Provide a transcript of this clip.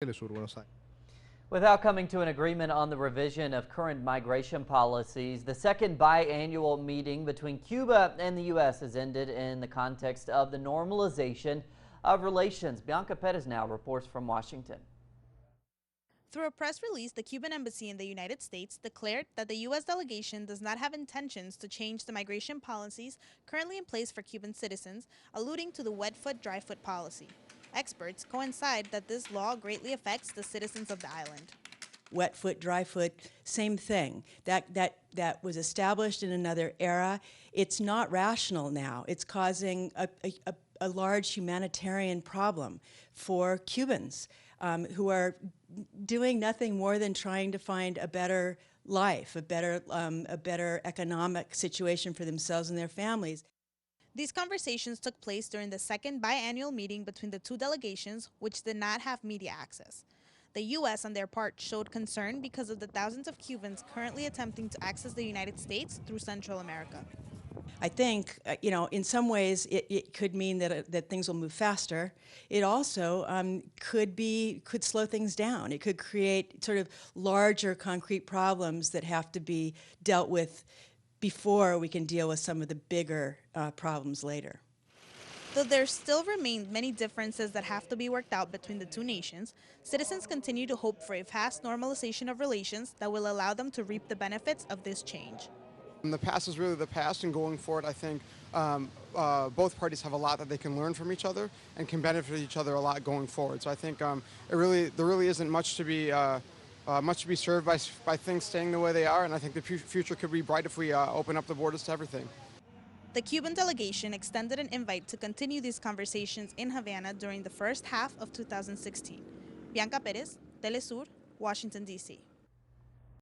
teleSUR, Buenos Aires. Without coming to an agreement on the revision of current migration policies, the second biannual meeting between Cuba and the U.S. has ended in the context of the normalization of relations. Bianca Perez now reports from Washington. Through a press release, the Cuban embassy in the United States declared that the U.S. delegation does not have intentions to change the migration policies currently in place for Cuban citizens, alluding to the wet foot, dry foot policy. Experts coincide that this law greatly affects the citizens of the island. Wet foot, dry foot, same thing. That was established in another era. It's not rational now. It's causing a large humanitarian problem for Cubans who are doing nothing more than trying to find a better life, a better economic situation for themselves and their families. These conversations took place during the second biannual meeting between the two delegations, which did not have media access. The U.S. on their part showed concern because of the thousands of Cubans currently attempting to access the United States through Central America. I think, in some ways it could mean that things will move faster. It also could slow things down. It could create sort of larger concrete problems that have to be dealt with before we can deal with some of the bigger problems later. Though there still remain many differences that have to be worked out between the two nations, citizens continue to hope for a fast normalization of relations that will allow them to reap the benefits of this change. The past is really the past, and going forward, I think both parties have a lot that they can learn from each other and can benefit each other a lot going forward. So I think there really isn't much to be served by things staying the way they are, and I think the future could be bright if we open up the borders to everything. The Cuban delegation extended an invite to continue these conversations in Havana during the first half of 2016. Bianca Perez, teleSUR, Washington, D.C.